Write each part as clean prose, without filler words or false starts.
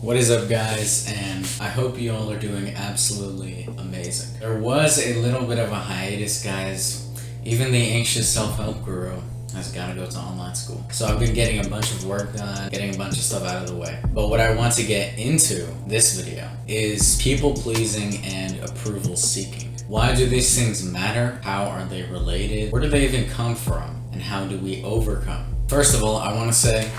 What is up, guys? And I hope you all are doing absolutely amazing. There was a little bit of a hiatus, guys. Even the anxious self-help guru has got to go to online school. So I've been getting a bunch of work done, getting a bunch of stuff out of the way. But what I want to get into this video is people pleasing and approval seeking. Why do these things matter? How are they related? Where do they even come from? And how do we overcome? First of all, I want to say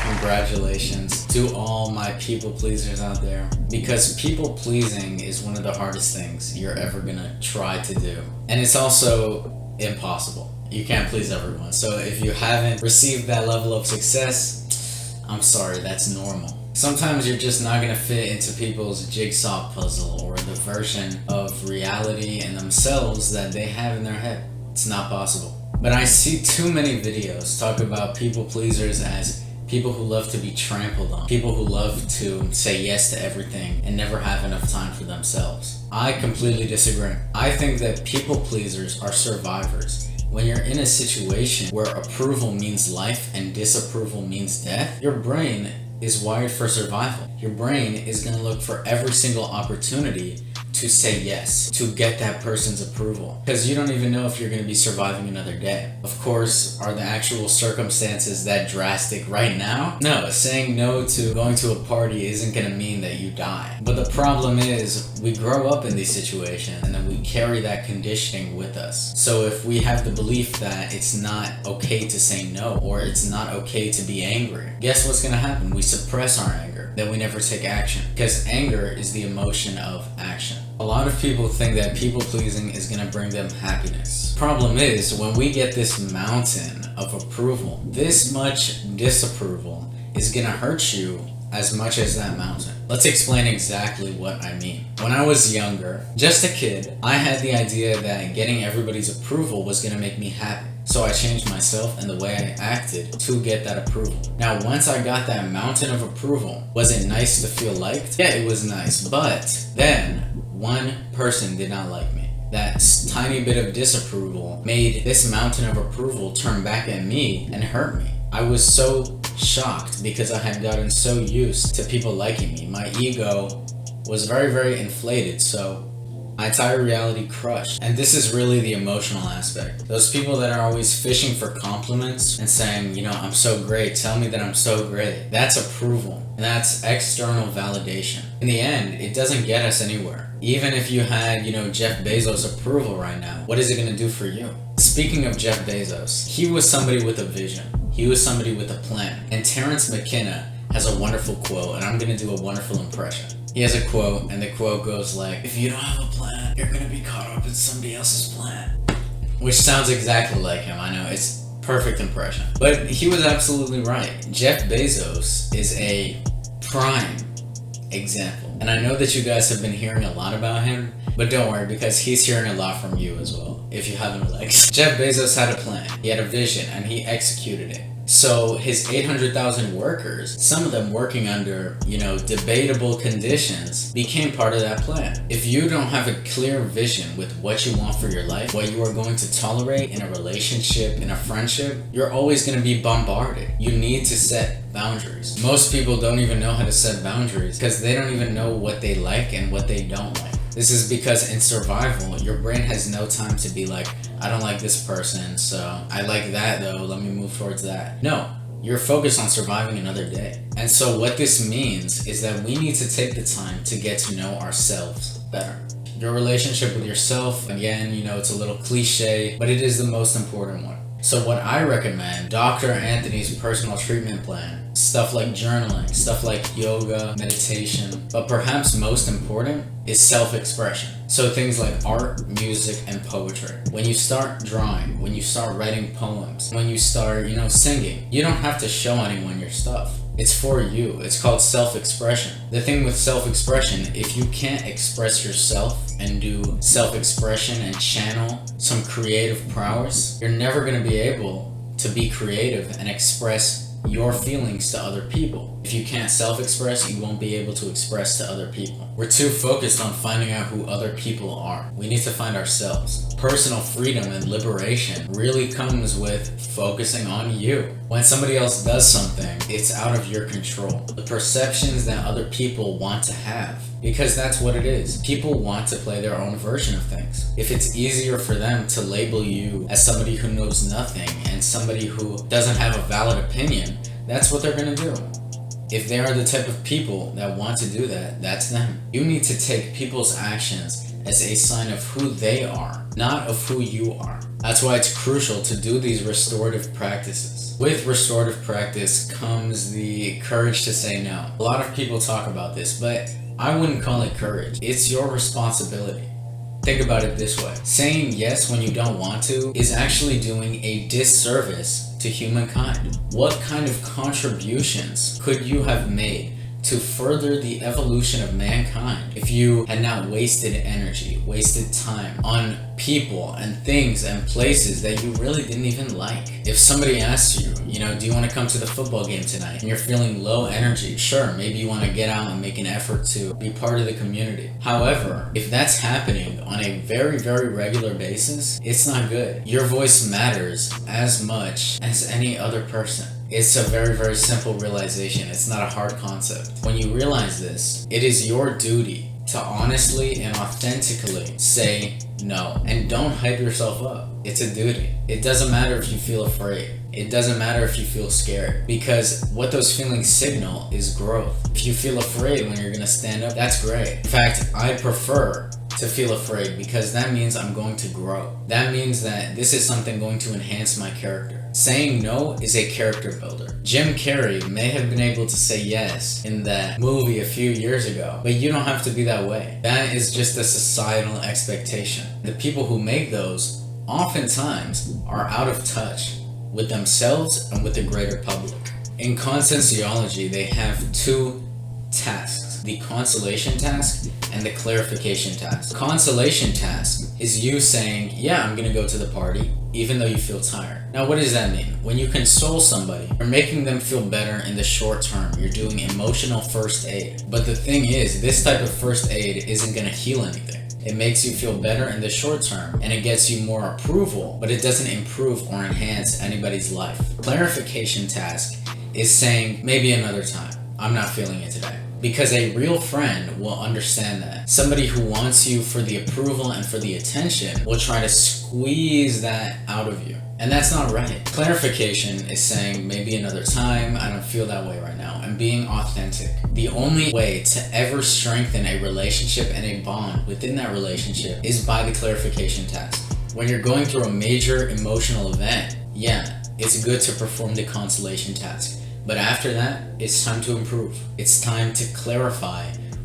congratulations to all my people pleasers out there, because people pleasing is one of the hardest things you're ever gonna try to do, and it's also impossible. You can't please everyone. So if you haven't received that level of success, I'm sorry, that's normal. Sometimes you're just not gonna fit into people's jigsaw puzzle or the version of reality and themselves that they have in their head. It's not possible. But I see too many videos talk about people pleasers as people who love to be trampled on, people who love to say yes to everything and never have enough time for themselves. I completely disagree. I think that people pleasers are survivors. When you're in a situation where approval means life and disapproval means death, your brain is wired for survival. Your brain is going to look for every single opportunity to say yes, to get that person's approval, because you don't even know if you're going to be surviving another day. Of course, are the actual circumstances that drastic right now? No, saying no to going to a party isn't going to mean that you die. But the problem is, we grow up in these situations and then we carry that conditioning with us. So if we have the belief that it's not okay to say no, or it's not okay to be angry, guess what's going to happen? We suppress our anger, then we never take action, because anger is the emotion of action. A lot of people think that people pleasing is going to bring them happiness. Problem is, when we get this mountain of approval, this much disapproval is going to hurt you as much as that mountain. Let's explain exactly what I mean. When I was younger, just a kid, I had the idea that getting everybody's approval was going to make me happy. So I changed myself and the way I acted to get that approval. Now, once I got that mountain of approval, was it nice to feel liked? Yeah, it was nice. But then one person did not like me. That tiny bit of disapproval made this mountain of approval turn back at me and hurt me. I was so shocked because I had gotten so used to people liking me. My ego was very, very inflated, so my entire reality crushed. And this is really the emotional aspect. Those people that are always fishing for compliments and saying, you know, I'm so great, tell me that I'm so great. That's approval. And that's external validation. In the end, it doesn't get us anywhere. Even if you had, Jeff Bezos' approval right now, what is it gonna do for you? Speaking of Jeff Bezos, he was somebody with a vision. He was somebody with a plan. And Terrence McKenna has a wonderful quote, and I'm gonna do a wonderful impression. He has a quote, and the quote goes like, if you don't have a plan, you're gonna be caught up in somebody else's plan. Which sounds exactly like him, I know, it's perfect impression. But he was absolutely right. Jeff Bezos is a prime example. And I know that you guys have been hearing a lot about him, but don't worry, because he's hearing a lot from you as well, if you haven't relaxed. Jeff Bezos had a plan, he had a vision, and he executed it. So his 800,000 workers, some of them working under, debatable conditions, became part of that plan. If you don't have a clear vision with what you want for your life, what you are going to tolerate in a relationship, in a friendship, you're always going to be bombarded. You need to set boundaries. Most people don't even know how to set boundaries because they don't even know what they like and what they don't like. This is because in survival, your brain has no time to be like, I don't like this person, so I like that though, let me move towards that. No, you're focused on surviving another day. And so what this means is that we need to take the time to get to know ourselves better. Your relationship with yourself, again, it's a little cliche, but it is the most important one. So what I recommend, Dr. Anthony's personal treatment plan, stuff like journaling, stuff like yoga, meditation, but perhaps most important is self-expression. So things like art, music, and poetry. When you start drawing, when you start writing poems, when you start, singing, you don't have to show anyone your stuff. It's for you. It's called self-expression. The thing with self-expression, if you can't express yourself and do self-expression and channel some creative prowess, you're never going to be able to be creative and express your feelings to other people. If you can't self-express, you won't be able to express to other people. We're too focused on finding out who other people are. We need to find ourselves. Personal freedom and liberation really comes with focusing on you. When somebody else does something, it's out of your control. The perceptions that other people want to have, because that's what it is. People want to play their own version of things. If it's easier for them to label you as somebody who knows nothing and somebody who doesn't have a valid opinion, that's what they're gonna do. If they are the type of people that want to do that, that's them. You need to take people's actions as a sign of who they are, not of who you are. That's why it's crucial to do these restorative practices. With restorative practice comes the courage to say no. A lot of people talk about this, but I wouldn't call it courage. It's your responsibility. Think about it this way. Saying yes when you don't want to is actually doing a disservice to humankind. What kind of contributions could you have made to further the evolution of mankind if you had not wasted energy, wasted time on people and things and places that you really didn't even like? If somebody asks you, do you want to come to the football game tonight, and you're feeling low energy, sure, maybe you want to get out and make an effort to be part of the community. However, if that's happening on a very, very regular basis, it's not good. Your voice matters as much as any other person. It's a very, very simple realization. It's not a hard concept. When you realize this, it is your duty to honestly and authentically say no. And don't hype yourself up. It's a duty. It doesn't matter if you feel afraid. It doesn't matter if you feel scared, because what those feelings signal is growth. If you feel afraid when you're gonna stand up, that's great. In fact, I prefer to feel afraid because that means I'm going to grow. That means that this is something going to enhance my character. Saying no is a character builder. Jim Carrey may have been able to say yes in that movie a few years ago, but you don't have to be that way. That is just a societal expectation. The people who make those oftentimes are out of touch with themselves and with the greater public. In conscientiology, they have two tasks: the consolation task and the clarification task. Consolation task is you saying, yeah, I'm gonna go to the party, even though you feel tired. Now, what does that mean? When you console somebody, you're making them feel better in the short term. You're doing emotional first aid. But the thing is, this type of first aid isn't gonna heal anything. It makes you feel better in the short term, and it gets you more approval, but it doesn't improve or enhance anybody's life. Clarification task is saying, maybe another time. I'm not feeling it today. Because a real friend will understand that. Somebody who wants you for the approval and for the attention will try to squeeze that out of you. And that's not right. Clarification is saying, maybe another time, I don't feel that way right now, and being authentic. The only way to ever strengthen a relationship and a bond within that relationship is by the clarification task. When you're going through a major emotional event, yeah, it's good to perform the consolation task. But after that, it's time to improve. It's time to clarify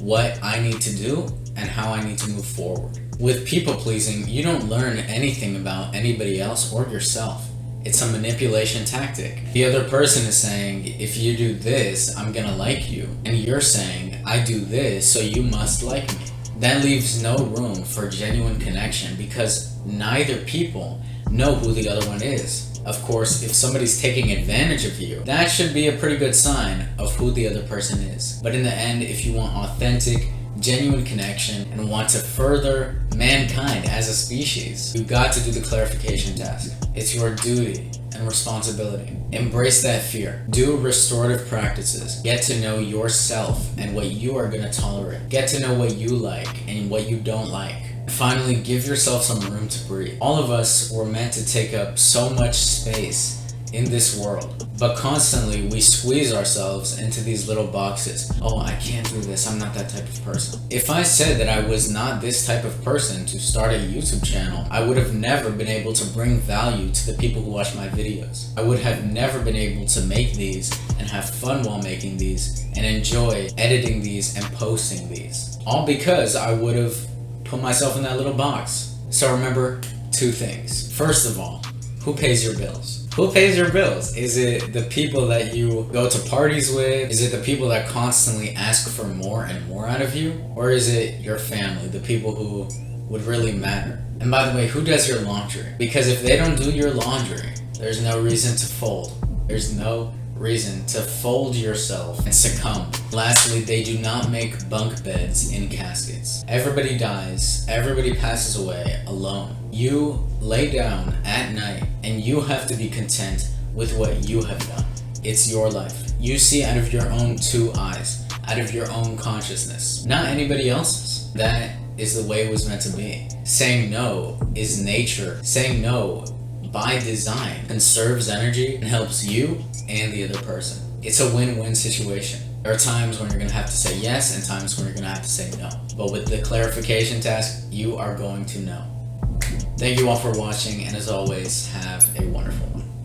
what I need to do and how I need to move forward. With people pleasing, you don't learn anything about anybody else or yourself. It's a manipulation tactic. The other person is saying, if you do this, I'm gonna like you. And you're saying, I do this, so you must like me. That leaves no room for genuine connection because neither people know who the other one is. Of course, if somebody's taking advantage of you, that should be a pretty good sign of who the other person is. But in the end, if you want authentic, genuine connection and want to further mankind as a species, you've got to do the clarification task. It's your duty and responsibility. Embrace that fear. Do restorative practices. Get to know yourself and what you are going to tolerate. Get to know what you like and what you don't like. Finally, give yourself some room to breathe. All of us were meant to take up so much space in this world, but constantly we squeeze ourselves into these little boxes. Oh, I can't do this. I'm not that type of person. If I said that I was not this type of person to start a YouTube channel, I would have never been able to bring value to the people who watch my videos. I would have never been able to make these and have fun while making these and enjoy editing these and posting these. All because I would have put myself in that little box. So remember two things. First of all, who pays your bills? Who pays your bills? Is it the people that you go to parties with? Is it the people that constantly ask for more and more out of you? Or is it your family, the people who would really matter? And by the way, who does your laundry? Because if they don't do your laundry, there's no reason to fold. There's no reason to fold yourself and succumb. Lastly, they do not make bunk beds in caskets. Everybody dies, everybody passes away alone. You lay down at night and you have to be content with what you have done. It's your life. You see out of your own two eyes, out of your own consciousness, not anybody else's. That is the way it was meant to be. Saying no is nature. Saying no by design conserves energy and helps you and the other person. It's a win-win situation. There are times when you're gonna have to say yes and times when you're gonna have to say no. But with the clarification task, you are going to know. Thank you all for watching, and as always, have a wonderful one.